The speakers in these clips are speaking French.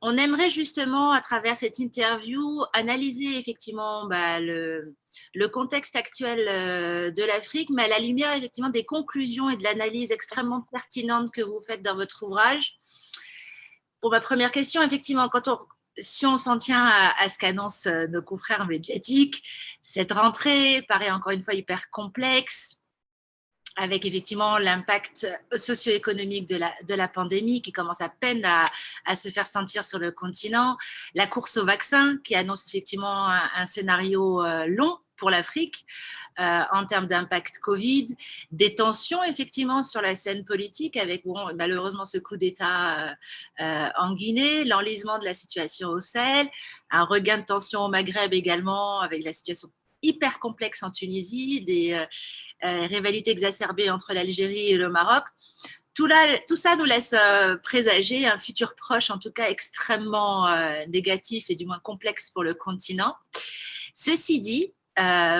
On aimerait justement, à travers cette interview, analyser effectivement le contexte actuel de l'Afrique, mais à la lumière effectivement des conclusions et de l'analyse extrêmement pertinente que vous faites dans votre ouvrage. Pour ma première question, effectivement, si on s'en tient à ce qu'annoncent nos confrères médiatiques, cette rentrée paraît encore une fois hyper complexe, avec effectivement l'impact socio-économique de la pandémie qui commence à peine à se faire sentir sur le continent, la course au vaccin qui annonce effectivement un scénario long pour l'Afrique en termes d'impact Covid, des tensions effectivement sur la scène politique avec malheureusement ce coup d'État en Guinée, l'enlisement de la situation au Sahel, un regain de tension au Maghreb également avec la situation hyper complexe en Tunisie, des rivalités exacerbées entre l'Algérie et le Maroc. Tout ça nous laisse présager un futur proche, en tout cas extrêmement négatif et du moins complexe pour le continent. Ceci dit,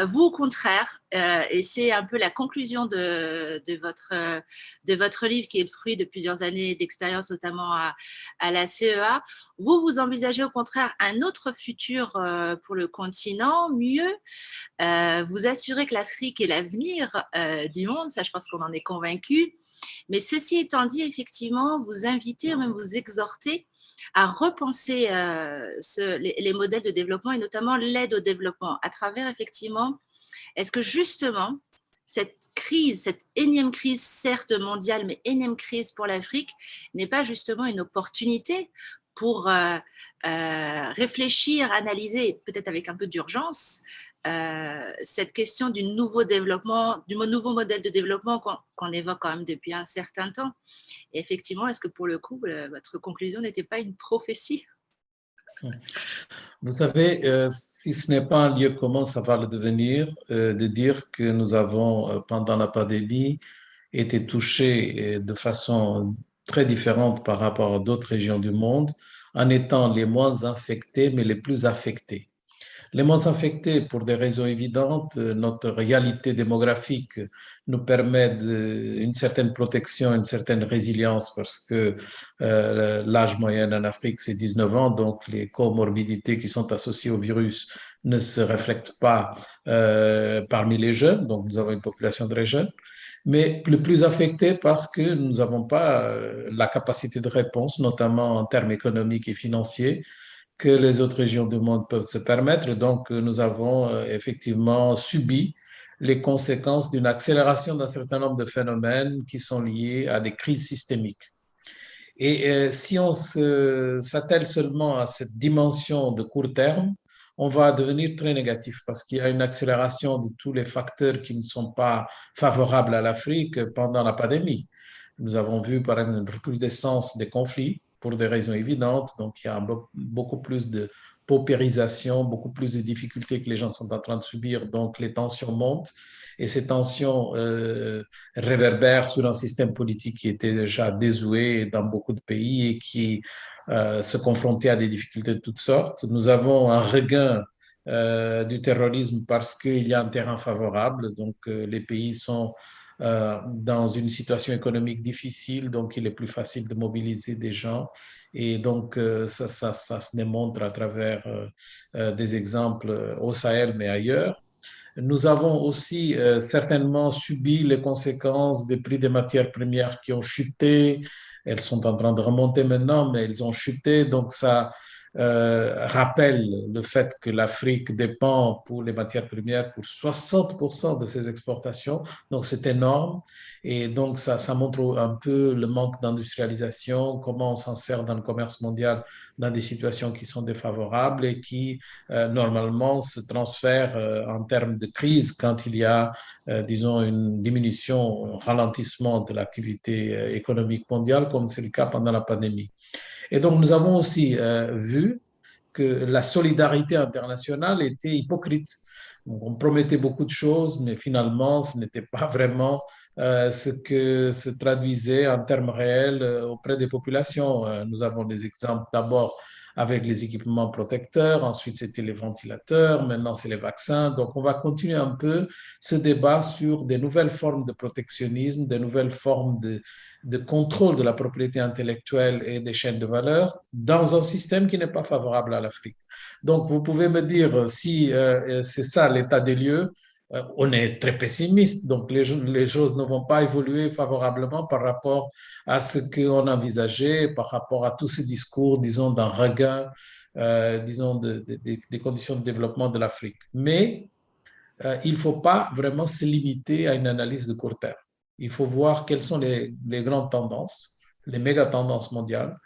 vous, au contraire, et c'est un peu la conclusion de votre livre, qui est le fruit de plusieurs années d'expérience, notamment à la CEA, vous envisagez au contraire un autre futur pour le continent, mieux, vous assurez que l'Afrique est l'avenir du monde, ça je pense qu'on en est convaincu, mais ceci étant dit, effectivement, vous invitez ou même vous exhortez à repenser les modèles de développement et notamment l'aide au développement à travers effectivement, est-ce que justement cette crise, cette énième crise certes mondiale, mais énième crise pour l'Afrique n'est pas justement une opportunité pour réfléchir, analyser, peut-être avec un peu d'urgence, cette question du nouveau développement, du nouveau modèle de développement qu'on évoque quand même depuis un certain temps. Et effectivement, est-ce que pour le coup, votre conclusion n'était pas une prophétie? Vous savez, si ce n'est pas un lieu commun, ça va le devenir, de dire que nous avons, pendant la pandémie, été touchés de façon très différente par rapport à d'autres régions du monde, en étant les moins infectés, mais les plus affectés. Les moins affectés, pour des raisons évidentes, notre réalité démographique nous permet une certaine protection, une certaine résilience parce que l'âge moyen en Afrique, c'est 19 ans, donc les comorbidités qui sont associées au virus ne se reflètent pas parmi les jeunes, donc nous avons une population très jeune, mais le plus affecté parce que nous n'avons pas la capacité de réponse, notamment en termes économiques et financiers, que les autres régions du monde peuvent se permettre. Donc, nous avons effectivement subi les conséquences d'une accélération d'un certain nombre de phénomènes qui sont liés à des crises systémiques. Et si on s'attelle seulement à cette dimension de court terme, on va devenir très négatif parce qu'il y a une accélération de tous les facteurs qui ne sont pas favorables à l'Afrique pendant la pandémie. Nous avons vu, par exemple, une recrudescence des conflits pour des raisons évidentes. Donc, il y a beaucoup plus de paupérisation, beaucoup plus de difficultés que les gens sont en train de subir. Donc, les tensions montent et ces tensions réverbèrent sur un système politique qui était déjà désuet dans beaucoup de pays et qui se confrontait à des difficultés de toutes sortes. Nous avons un regain du terrorisme parce qu'il y a un terrain favorable. Donc, les pays sont dans une situation économique difficile, donc il est plus facile de mobiliser des gens. Et donc, ça se démontre à travers des exemples au Sahel, mais ailleurs. Nous avons aussi certainement subi les conséquences des prix des matières premières qui ont chuté. Elles sont en train de remonter maintenant, mais elles ont chuté. Donc, ça rappelle le fait que l'Afrique dépend pour les matières premières pour 60% de ses exportations. Donc, c'est énorme. Et donc, ça montre un peu le manque d'industrialisation, comment on s'en sert dans le commerce mondial dans des situations qui sont défavorables et qui, normalement, se transfèrent en termes de crise quand il y a, disons, une diminution, un ralentissement de l'activité économique mondiale, comme c'est le cas pendant la pandémie. Et donc, nous avons aussi vu que la solidarité internationale était hypocrite. Donc, on promettait beaucoup de choses, mais finalement, ce n'était pas vraiment ce que se traduisait en termes réels auprès des populations. Nous avons des exemples d'abord avec les équipements protecteurs, ensuite c'était les ventilateurs, maintenant c'est les vaccins. Donc on va continuer un peu ce débat sur des nouvelles formes de protectionnisme, des nouvelles formes de contrôle de la propriété intellectuelle et des chaînes de valeur dans un système qui n'est pas favorable à l'Afrique. Donc vous pouvez me dire si c'est ça l'état des lieux. On est très pessimiste, donc les choses ne vont pas évoluer favorablement par rapport à ce qu'on envisageait, par rapport à tous ces discours, disons, d'un regain, disons, des conditions de développement de l'Afrique. Mais il ne faut pas vraiment se limiter à une analyse de court terme. Il faut voir quelles sont les grandes tendances, les méga tendances mondiales.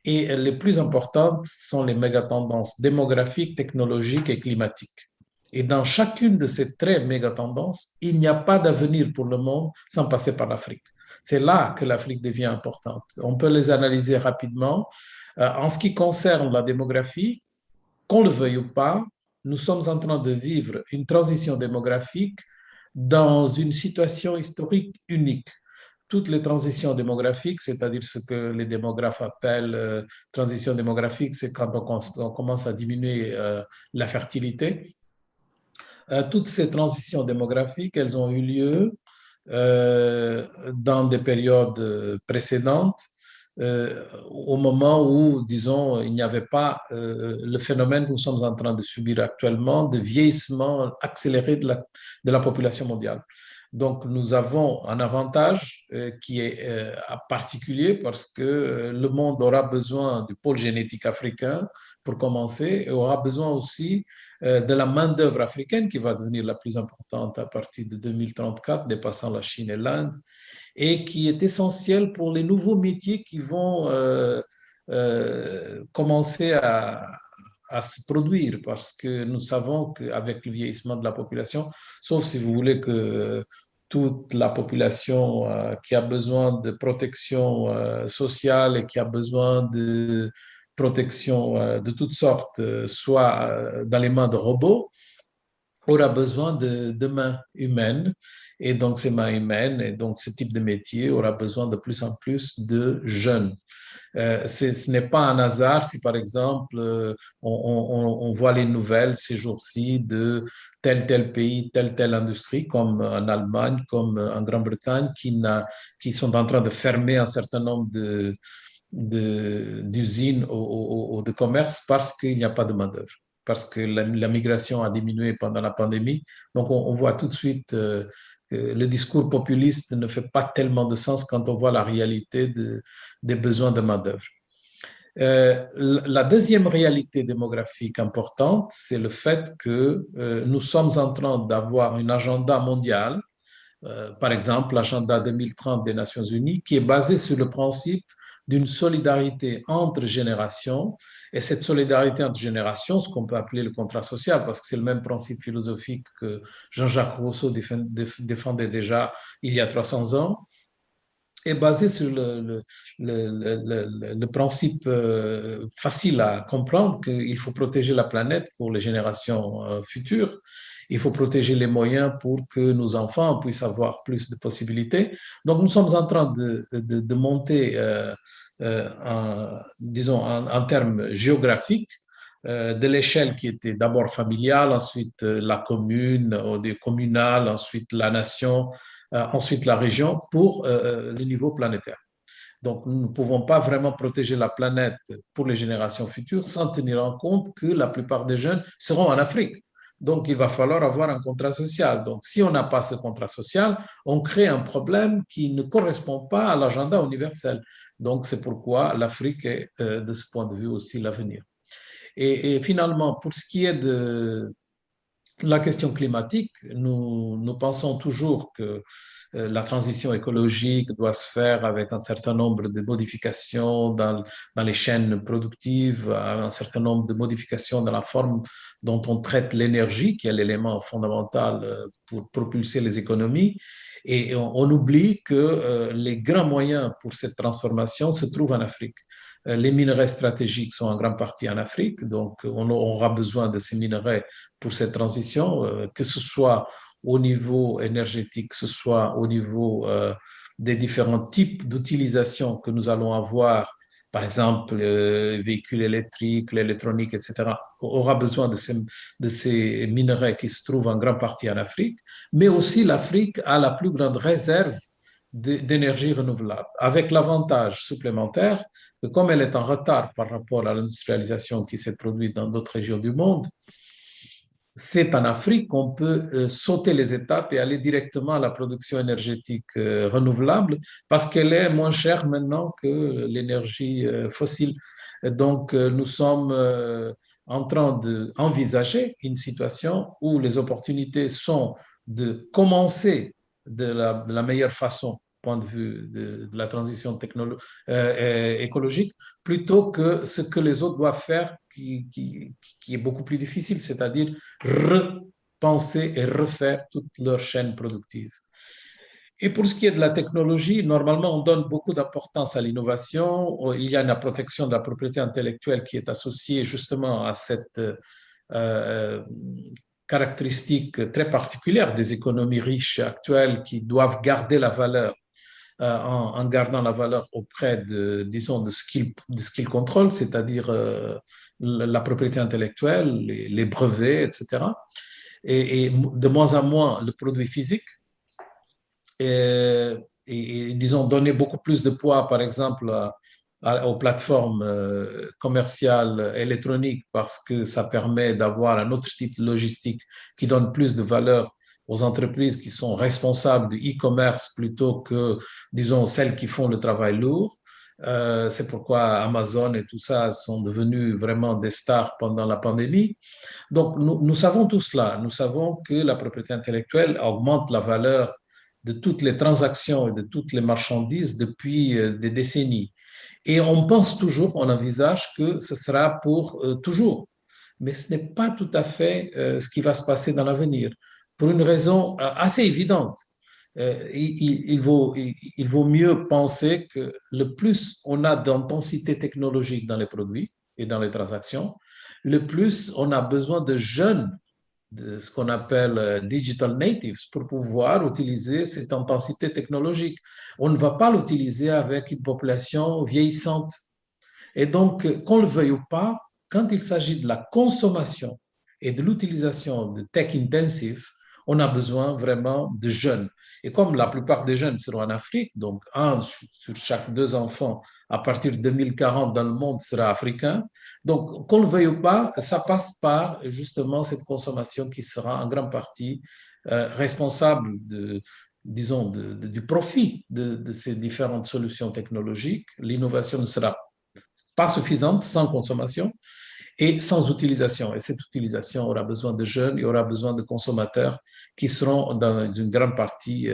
Et les plus importantes sont les méga tendances démographiques, technologiques et climatiques. Et dans chacune de ces très méga tendances, il n'y a pas d'avenir pour le monde sans passer par l'Afrique. C'est là que l'Afrique devient importante. On peut les analyser rapidement. En ce qui concerne la démographie, qu'on le veuille ou pas, nous sommes en train de vivre une transition démographique dans une situation historique unique. Toutes les transitions démographiques, c'est-à-dire ce que les démographes appellent transition démographique, c'est quand on commence à diminuer la fertilité. Toutes ces transitions démographiques, elles ont eu lieu dans des périodes précédentes, au moment où, disons, il n'y avait pas le phénomène que nous sommes en train de subir actuellement de vieillissement accéléré de la population mondiale. Donc, nous avons un avantage qui est particulier parce que le monde aura besoin du pôle génétique africain pour commencer et aura besoin aussi de la main-d'œuvre africaine qui va devenir la plus importante à partir de 2034, dépassant la Chine et l'Inde, et qui est essentielle pour les nouveaux métiers qui vont commencer à se produire parce que nous savons qu'avec le vieillissement de la population, sauf si vous voulez que toute la population qui a besoin de protection sociale et qui a besoin de protection de toutes sortes soit dans les mains de robots, aura besoin de mains humaines. Et donc, ces mains humaines et donc ce type de métier aura besoin de plus en plus de jeunes. Ce n'est pas un hasard si, par exemple, on voit les nouvelles ces jours-ci de tel pays, telle industrie, comme en Allemagne, comme en Grande-Bretagne, qui sont en train de fermer un certain nombre d'usines ou de commerces parce qu'il n'y a pas de main-d'œuvre, parce que la migration a diminué pendant la pandémie. Donc, on voit tout de suite que le discours populiste ne fait pas tellement de sens quand on voit la réalité des besoins de main-d'œuvre. La deuxième réalité démographique importante, c'est le fait que nous sommes en train d'avoir un agenda mondial, par exemple l'agenda 2030 des Nations Unies, qui est basé sur le principe d'une solidarité entre générations. Et cette solidarité entre générations, ce qu'on peut appeler le contrat social, parce que c'est le même principe philosophique que Jean-Jacques Rousseau défendait déjà il y a 300 ans, est basé sur le principe facile à comprendre qu'il faut protéger la planète pour les générations futures. Il faut protéger les moyens pour que nos enfants puissent avoir plus de possibilités. Donc, nous sommes en train de monter, disons, en termes géographiques, de l'échelle qui était d'abord familiale, ensuite la commune, des communales, ensuite la nation, ensuite la région, pour le niveau planétaire. Donc, nous ne pouvons pas vraiment protéger la planète pour les générations futures sans tenir en compte que la plupart des jeunes seront en Afrique. Donc, il va falloir avoir un contrat social. Donc, si on n'a pas ce contrat social, on crée un problème qui ne correspond pas à l'agenda universel. Donc, c'est pourquoi l'Afrique est, de ce point de vue, aussi l'avenir. Et finalement, pour ce qui est de la question climatique, nous pensons toujours que la transition écologique doit se faire avec un certain nombre de modifications dans les chaînes productives, un certain nombre de modifications dans la forme dont on traite l'énergie, qui est l'élément fondamental pour propulser les économies. Et on oublie que les grands moyens pour cette transformation se trouvent en Afrique. Les minerais stratégiques sont en grande partie en Afrique, donc on aura besoin de ces minerais pour cette transition, que ce soit au niveau énergétique, que ce soit au niveau des différents types d'utilisation que nous allons avoir par exemple, véhicules électriques, l'électronique, etc., aura besoin de ces minerais qui se trouvent en grande partie en Afrique, mais aussi l'Afrique a la plus grande réserve d'énergie renouvelable, avec l'avantage supplémentaire que comme elle est en retard par rapport à l'industrialisation qui s'est produite dans d'autres régions du monde, c'est en Afrique qu'on peut sauter les étapes et aller directement à la production énergétique renouvelable parce qu'elle est moins chère maintenant que l'énergie fossile. Donc, nous sommes en train d'envisager une situation où les opportunités sont de commencer de la meilleure façon point de vue de la transition écologique, plutôt que ce que les autres doivent faire qui est beaucoup plus difficile, c'est-à-dire repenser et refaire toute leur chaîne productive. Et pour ce qui est de la technologie, normalement, on donne beaucoup d'importance à l'innovation. Il y a une protection de la propriété intellectuelle qui est associée justement à cette caractéristique très particulière des économies riches actuelles qui doivent garder la valeur en gardant la valeur auprès disons, de ce qu'ils contrôlent, c'est-à-dire la propriété intellectuelle, les brevets, etc. Et de moins en moins le produit physique. Disons, donner beaucoup plus de poids, par exemple, aux plateformes commerciales électroniques parce que ça permet d'avoir un autre type de logistique qui donne plus de valeur aux entreprises qui sont responsables du e-commerce plutôt que, disons, celles qui font le travail lourd. C'est pourquoi Amazon et tout ça sont devenus vraiment des stars pendant la pandémie. Donc, nous savons tout cela. Nous savons que la propriété intellectuelle augmente la valeur de toutes les transactions et de toutes les marchandises depuis des décennies. Et on pense toujours, on envisage que ce sera pour toujours. Mais ce n'est pas tout à fait ce qui va se passer dans l'avenir, pour une raison assez évidente. Il vaut mieux penser que le plus on a d'intensité technologique dans les produits et dans les transactions, le plus on a besoin de jeunes, de ce qu'on appelle digital natives, pour pouvoir utiliser cette intensité technologique. On ne va pas l'utiliser avec une population vieillissante. Et donc, qu'on le veuille ou pas, quand il s'agit de la consommation et de l'utilisation de tech intensive, on a besoin vraiment de jeunes. Et comme la plupart des jeunes seront en Afrique, donc un sur chaque deux enfants à partir de 2040 dans le monde sera africain, donc qu'on le veuille ou pas, ça passe par justement cette consommation qui sera en grande partie responsable disons, du profit de ces différentes solutions technologiques. L'innovation ne sera pas suffisante sans consommation et sans utilisation. Et cette utilisation aura besoin de jeunes, il y aura besoin de consommateurs qui seront dans une grande partie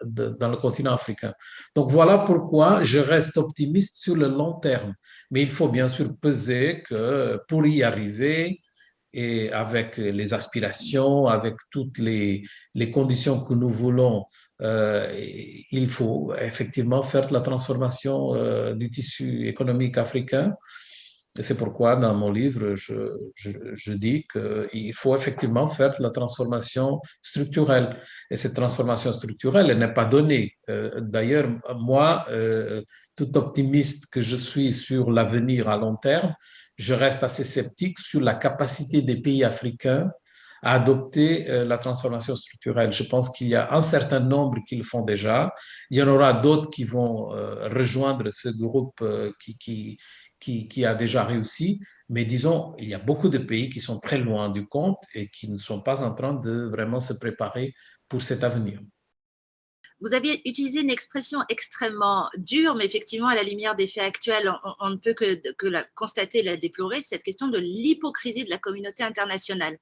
dans le continent africain. Donc voilà pourquoi je reste optimiste sur le long terme. Mais il faut bien sûr peser que pour y arriver, et avec les aspirations, avec toutes les conditions que nous voulons, il faut effectivement faire la transformation du tissu économique africain. Et c'est pourquoi, dans mon livre, je dis qu'il faut effectivement faire la transformation structurelle. Et cette transformation structurelle, elle n'est pas donnée. D'ailleurs, moi, tout optimiste que je suis sur l'avenir à long terme, je reste assez sceptique sur la capacité des pays africains à adopter la transformation structurelle. Je pense qu'il y a un certain nombre qui le font déjà. Il y en aura d'autres qui vont rejoindre ce groupe qui a déjà réussi. Mais disons, il y a beaucoup de pays qui sont très loin du compte et qui ne sont pas en train de vraiment se préparer pour cet avenir. Vous aviez utilisé une expression extrêmement dure, mais effectivement, à la lumière des faits actuels, on ne peut que la constater et la déplorer, cette question de l'hypocrisie de la communauté internationale.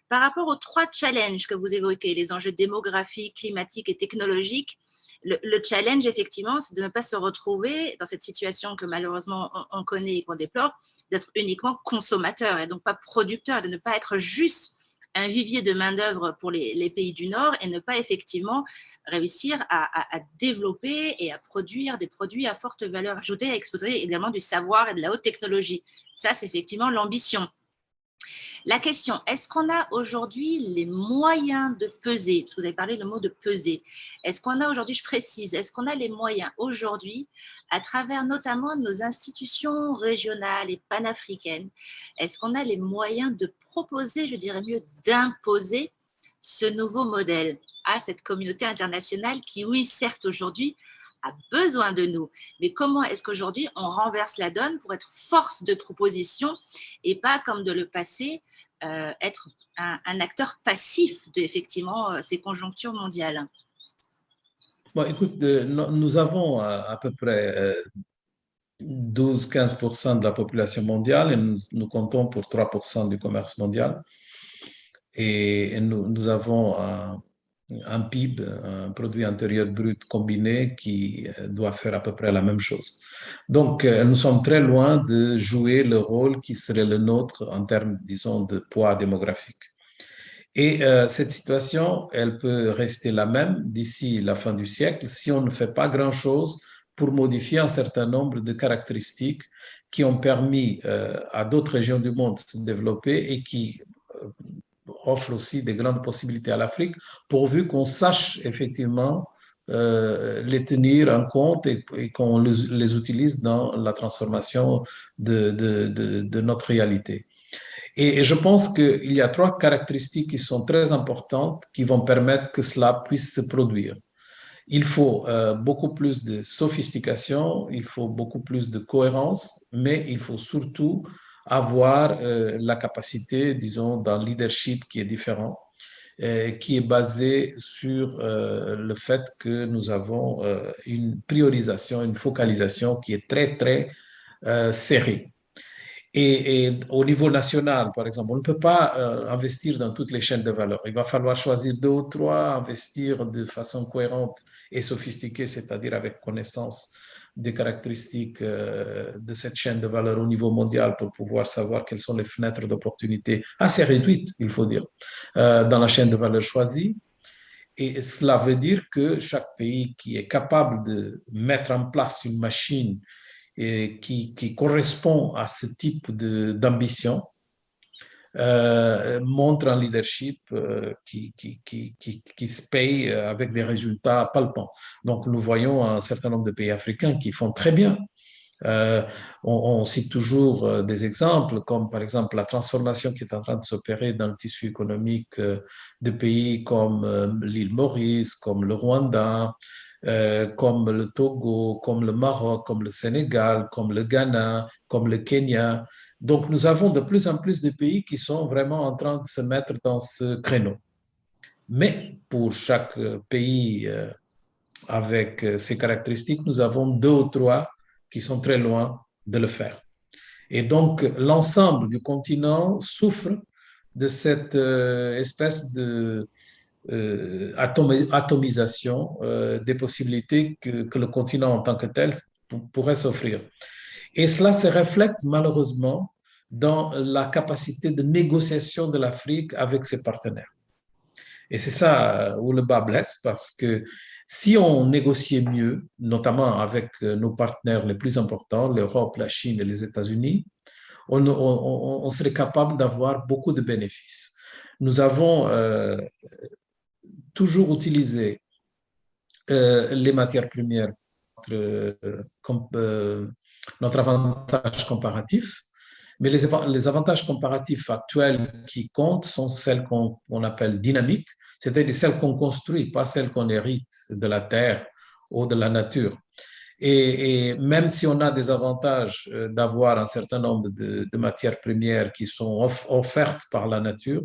Par rapport aux trois challenges que vous évoquez, les enjeux démographiques, climatiques et technologiques, le challenge, effectivement, c'est de ne pas se retrouver dans cette situation que malheureusement on connaît et qu'on déplore, d'être uniquement consommateur et donc pas producteur, de ne pas être juste un vivier de main-d'œuvre pour les pays du Nord et ne pas effectivement réussir à développer et à produire des produits à forte valeur ajoutée, à exploiter également du savoir et de la haute technologie. Ça, c'est effectivement l'ambition. La question, est-ce qu'on a aujourd'hui les moyens de peser? Parce que vous avez parlé le mot de peser. Est-ce qu'on a aujourd'hui, je précise, est-ce qu'on a les moyens aujourd'hui, à travers notamment nos institutions régionales et panafricaines, est-ce qu'on a les moyens de proposer, je dirais mieux, d'imposer ce nouveau modèle à cette communauté internationale qui, oui, certes, aujourd'hui, a besoin de nous. Mais comment est-ce qu'aujourd'hui, on renverse la donne pour être force de proposition et pas, comme de le passé, être un acteur passif de, effectivement, ces conjonctures mondiales? Bon, écoute, nous avons à peu près 12-15% de la population mondiale et nous comptons pour 3% du commerce mondial. Et nous avons un PIB, un produit intérieur brut combiné qui doit faire à peu près la même chose. Donc, nous sommes très loin de jouer le rôle qui serait le nôtre en termes, disons, de poids démographique. Et cette situation, elle peut rester la même d'ici la fin du siècle si on ne fait pas grand-chose pour modifier un certain nombre de caractéristiques qui ont permis à d'autres régions du monde de se développer et qui offrent aussi des grandes possibilités à l'Afrique, pourvu qu'on sache effectivement les tenir en compte et qu'on les utilise dans la transformation de notre réalité. Et je pense qu'il y a trois caractéristiques qui sont très importantes qui vont permettre que cela puisse se produire. Il faut beaucoup plus de sophistication, il faut beaucoup plus de cohérence, mais il faut surtout avoir la capacité, disons, d'un leadership qui est différent, qui est basé sur le fait que nous avons une priorisation, une focalisation qui est très, très serrée. Et au niveau national, par exemple, on ne peut pas investir dans toutes les chaînes de valeur. Il va falloir choisir deux ou trois, investir de façon cohérente et sophistiquée, c'est-à-dire avec connaissance des caractéristiques de cette chaîne de valeur au niveau mondial pour pouvoir savoir quelles sont les fenêtres d'opportunité assez réduites, il faut dire, dans la chaîne de valeur choisie. Et cela veut dire que chaque pays qui est capable de mettre en place une machine et qui correspond à ce type d'ambition, montre un leadership qui se paye avec des résultats palpants. Donc, nous voyons un certain nombre de pays africains qui font très bien. On cite toujours des exemples, comme par exemple la transformation qui est en train de s'opérer dans le tissu économique de pays comme l'île Maurice, comme le Rwanda, comme le Togo, comme le Maroc, comme le Sénégal, comme le Ghana, comme le Kenya. Donc, nous avons de plus en plus de pays qui sont vraiment en train de se mettre dans ce créneau. Mais pour chaque pays avec ces caractéristiques, nous avons deux ou trois qui sont très loin de le faire. Et donc, l'ensemble du continent souffre de cette espèce de atomisation des possibilités que le continent en tant que tel pourrait s'offrir. Et cela se reflète malheureusement dans la capacité de négociation de l'Afrique avec ses partenaires. Et c'est ça où le bas blesse, parce que si on négociait mieux, notamment avec nos partenaires les plus importants, l'Europe, la Chine et les États-Unis, on serait capable d'avoir beaucoup de bénéfices. Nous avons toujours utilisé les matières premières comme notre avantage comparatif, mais les avantages comparatifs actuels qui comptent sont celles qu'on appelle dynamiques, c'est-à-dire celles qu'on construit, pas celles qu'on hérite de la terre ou de la nature. Et même si on a des avantages d'avoir un certain nombre de matières premières qui sont offertes par la nature,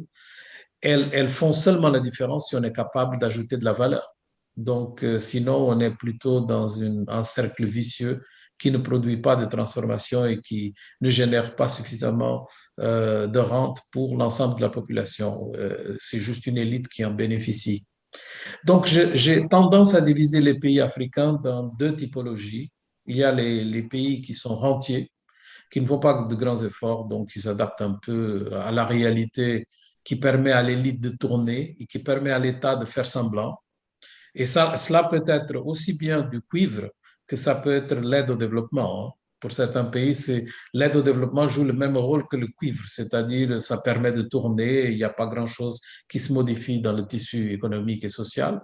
elles font seulement la différence si on est capable d'ajouter de la valeur. Donc, sinon, on est plutôt dans un cercle vicieux qui ne produit pas de transformation et qui ne génère pas suffisamment de rente pour l'ensemble de la population. C'est juste une élite qui en bénéficie. Donc, j'ai tendance à diviser les pays africains dans deux typologies. Il y a les pays qui sont rentiers, qui ne font pas de grands efforts, donc ils s'adaptent un peu à la réalité qui permet à l'élite de tourner et qui permet à l'État de faire semblant. Et ça, cela peut être aussi bien du cuivre que ça peut être l'aide au développement. Hein. Pour certains pays, l'aide au développement joue le même rôle que le cuivre, c'est-à-dire ça permet de tourner, il n'y a pas grand-chose qui se modifie dans le tissu économique et social.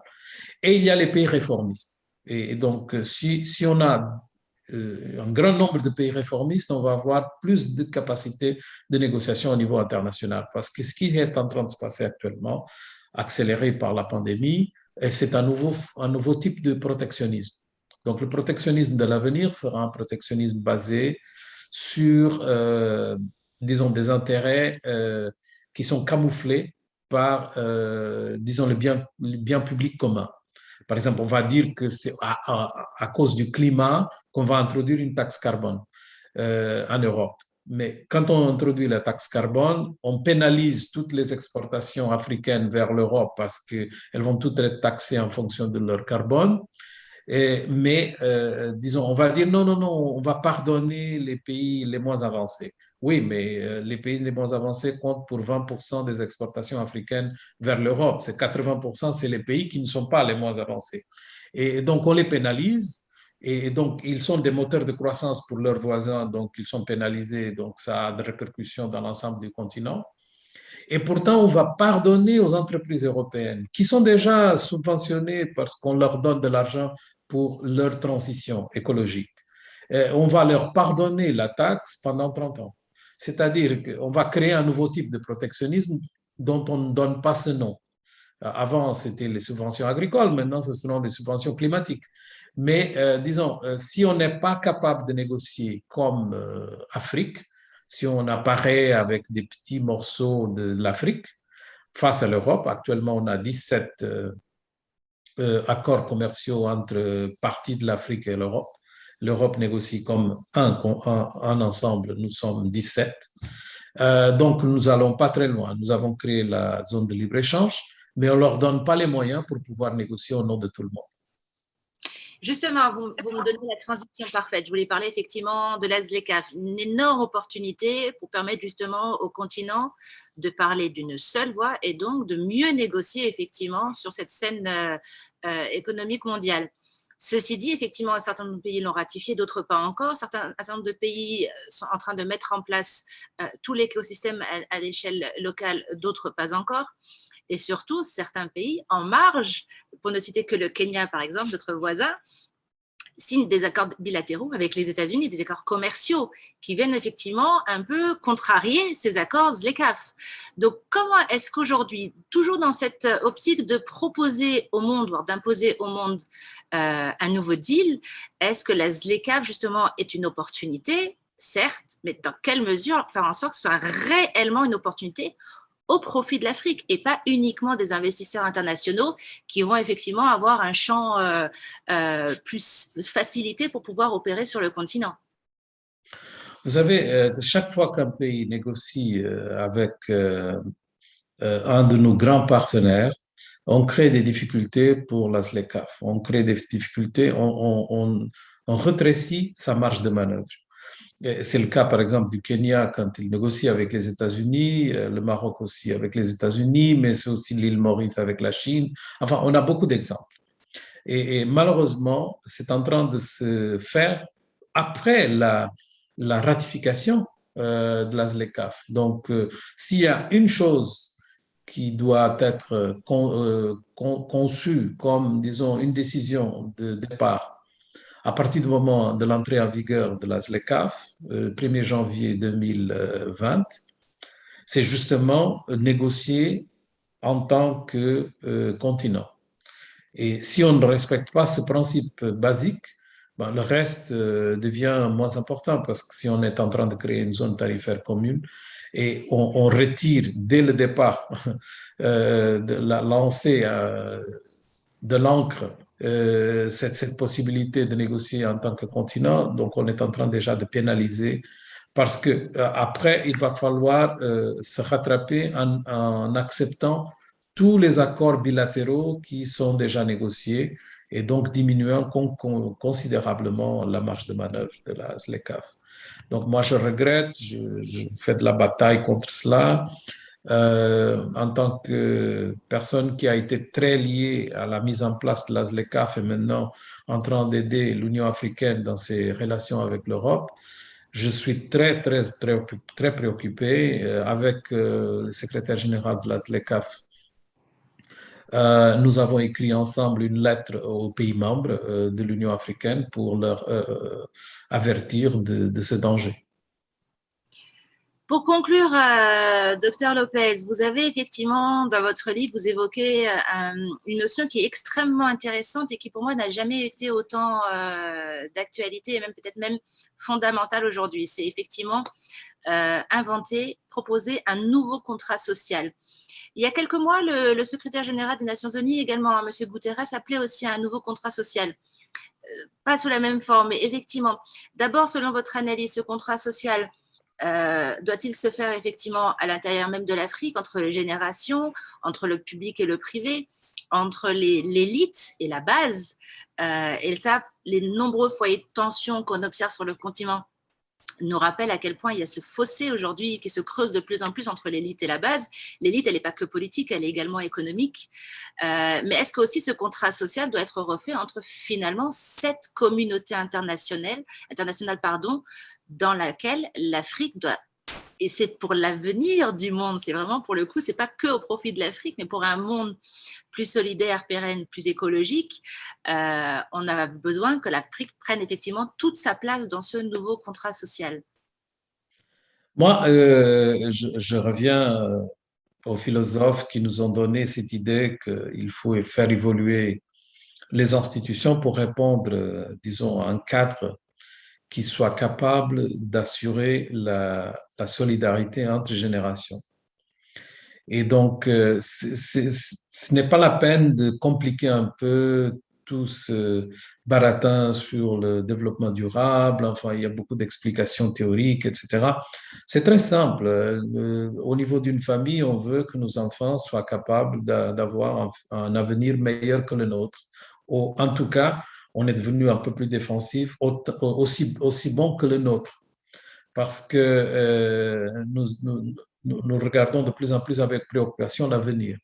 Et il y a les pays réformistes. Et donc, si on a un grand nombre de pays réformistes, on va avoir plus de capacité de négociation au niveau international. Parce que ce qui est en train de se passer actuellement, accéléré par la pandémie, c'est un nouveau type de protectionnisme. Donc, le protectionnisme de l'avenir sera un protectionnisme basé sur, disons, des intérêts qui sont camouflés par, disons, le bien public commun. Par exemple, on va dire que c'est à cause du climat qu'on va introduire une taxe carbone en Europe. Mais quand on introduit la taxe carbone, on pénalise toutes les exportations africaines vers l'Europe parce qu'elles vont toutes être taxées en fonction de leur carbone. Mais, disons, on va dire non, non, non, on va pardonner les pays les moins avancés. Oui, mais les pays les moins avancés comptent pour 20% des exportations africaines vers l'Europe. C'est 80%, c'est les pays qui ne sont pas les moins avancés. Et donc, on les pénalise. Et donc, ils sont des moteurs de croissance pour leurs voisins, donc ils sont pénalisés. Donc, ça a des répercussions dans l'ensemble du continent. Et pourtant, on va pardonner aux entreprises européennes qui sont déjà subventionnées parce qu'on leur donne de l'argent pour leur transition écologique. Et on va leur pardonner la taxe pendant 30 ans. C'est-à-dire qu'on va créer un nouveau type de protectionnisme dont on ne donne pas ce nom. Avant, c'était les subventions agricoles, maintenant, ce seront les subventions climatiques. Mais disons, si on n'est pas capable de négocier comme Afrique, si on apparaît avec des petits morceaux de l'Afrique face à l'Europe, actuellement on a 17 accords commerciaux entre parties de l'Afrique et l'Europe. L'Europe négocie comme un ensemble, nous sommes 17. Donc nous n'allons pas très loin. Nous avons créé la zone de libre-échange, mais on ne leur donne pas les moyens pour pouvoir négocier au nom de tout le monde. Justement, vous me donnez la transition parfaite. Je voulais parler effectivement de la ZLECAf, une énorme opportunité pour permettre justement au continent de parler d'une seule voix et donc de mieux négocier effectivement sur cette scène économique mondiale. Ceci dit, effectivement, un certain nombre de pays l'ont ratifié, d'autres pas encore. Un certain nombre de pays sont en train de mettre en place tout l'écosystème à l'échelle locale, d'autres pas encore. Et surtout, certains pays en marge, pour ne citer que le Kenya, par exemple, notre voisin, signent des accords bilatéraux avec les États-Unis, des accords commerciaux qui viennent effectivement un peu contrarier ces accords ZLECAf. Donc, comment est-ce qu'aujourd'hui, toujours dans cette optique de proposer au monde, voire d'imposer au monde un nouveau deal, est-ce que la ZLECAf, justement, est une opportunité? Certes, mais dans quelle mesure faire en sorte que ce soit réellement une opportunité au profit de l'Afrique et pas uniquement des investisseurs internationaux qui vont effectivement avoir un champ plus facilité pour pouvoir opérer sur le continent. Vous savez, chaque fois qu'un pays négocie avec un de nos grands partenaires, on crée des difficultés pour la ZLECAf. On crée des difficultés, on rétrécit sa marge de manœuvre. C'est le cas, par exemple, du Kenya quand il négocie avec les États-Unis, le Maroc aussi avec les États-Unis, mais c'est aussi l'île Maurice avec la Chine. Enfin, on a beaucoup d'exemples. Et malheureusement, c'est en train de se faire après la ratification de la ZLECAf. Donc, s'il y a une chose qui doit être conçue comme, disons, une décision de départ à partir du moment de l'entrée en vigueur de la ZLECAf, 1er janvier 2020, c'est justement négocier en tant que continent. Et si on ne respecte pas ce principe basique, ben, le reste devient moins important parce que si on est en train de créer une zone tarifaire commune et on retire dès le départ de la lancée de l'encre cette possibilité de négocier en tant que continent, donc on est en train déjà de pénaliser parce que après il va falloir se rattraper en acceptant tous les accords bilatéraux qui sont déjà négociés et donc diminuant considérablement la marge de manœuvre de la ZLECAf. Donc moi je regrette, je fais de la bataille contre cela. En tant que personne qui a été très liée à la mise en place de la ZLECAf et maintenant en train d'aider l'Union africaine dans ses relations avec l'Europe, je suis très préoccupé avec le secrétaire général de la ZLECAf. Nous avons écrit ensemble une lettre aux pays membres de l'Union africaine pour leur avertir de ce danger. Pour conclure, docteur Lopez, vous avez effectivement, dans votre livre, vous évoquez une notion qui est extrêmement intéressante et qui, pour moi, n'a jamais été autant d'actualité et même peut-être même fondamentale aujourd'hui. C'est effectivement inventer, proposer un nouveau contrat social. Il y a quelques mois, le secrétaire général des Nations Unies, également M. Guterres, appelait aussi à un nouveau contrat social. Pas sous la même forme, mais effectivement, d'abord, selon votre analyse, ce contrat social doit-il se faire effectivement à l'intérieur même de l'Afrique, entre les générations, entre le public et le privé, entre l'élite et la base, et ça, les nombreux foyers de tension qu'on observe sur le continent nous rappellent à quel point il y a ce fossé aujourd'hui qui se creuse de plus en plus entre l'élite et la base. L'élite, elle n'est pas que politique, elle est également économique. Mais est-ce qu'aussi ce contrat social doit être refait entre finalement cette communauté internationale, dans laquelle l'Afrique doit, et c'est pour l'avenir du monde, c'est vraiment pour le coup, c'est pas que au profit de l'Afrique, mais pour un monde plus solidaire, pérenne, plus écologique, on a besoin que l'Afrique prenne effectivement toute sa place dans ce nouveau contrat social. Moi, je reviens aux philosophes qui nous ont donné cette idée qu'il faut faire évoluer les institutions pour répondre, disons, à un cadre qui soit capable d'assurer la solidarité entre générations. Et donc, ce n'est pas la peine de compliquer un peu tout ce baratin sur le développement durable. Enfin, il y a beaucoup d'explications théoriques, etc. C'est très simple. Au niveau d'une famille, on veut que nos enfants soient capables d'avoir un avenir meilleur que le nôtre. En tout cas, on est devenu un peu plus défensif, aussi bon que le nôtre, parce que nous regardons de plus en plus avec préoccupation l'avenir.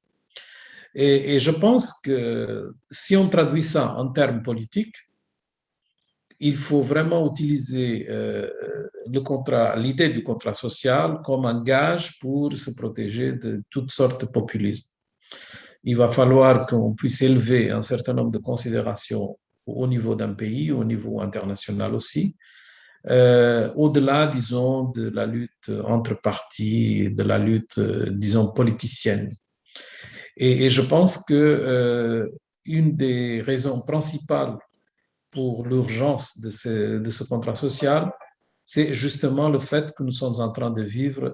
Et je pense que si on traduit ça en termes politiques, il faut vraiment utiliser l'idée du contrat social comme un gage pour se protéger de toutes sortes de populisme. Il va falloir qu'on puisse élever un certain nombre de considérations au niveau d'un pays, au niveau international aussi, au-delà, disons, de la lutte entre partis, de la lutte, disons, politicienne. Et je pense que une des raisons principales pour l'urgence de ce contrat social, c'est justement le fait que nous sommes en train de vivre,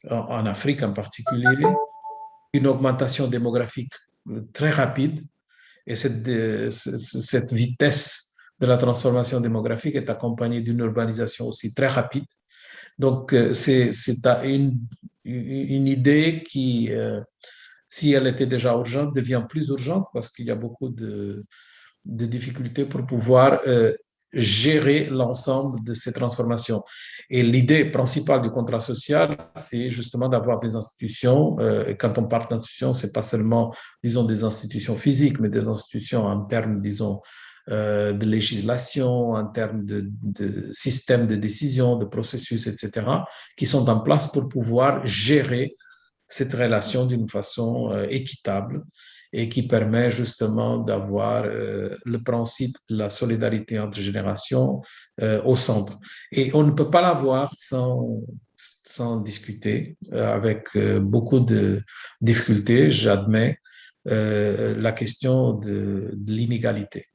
en Afrique en particulier, une augmentation démographique très rapide. Et cette vitesse de la transformation démographique est accompagnée d'une urbanisation aussi très rapide. Donc, c'est une idée qui, si elle était déjà urgente, devient plus urgente parce qu'il y a beaucoup de difficultés pour pouvoir gérer l'ensemble de ces transformations. Et l'idée principale du contrat social, c'est justement d'avoir des institutions, et quand on parle d'institutions, ce n'est pas seulement, disons, des institutions physiques, mais des institutions en termes, disons, de législation, en termes de système de décision, de processus, etc., qui sont en place pour pouvoir gérer cette relation d'une façon équitable et qui permet justement d'avoir le principe de la solidarité entre générations au centre. Et on ne peut pas l'avoir sans discuter, avec beaucoup de difficultés, j'admets, la question de l'inégalité,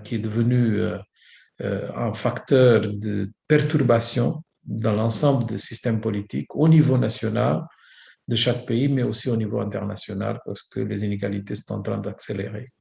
qui est devenue un facteur de perturbation dans l'ensemble des systèmes politiques au niveau national de chaque pays, mais aussi au niveau international, parce que les inégalités sont en train d'accélérer.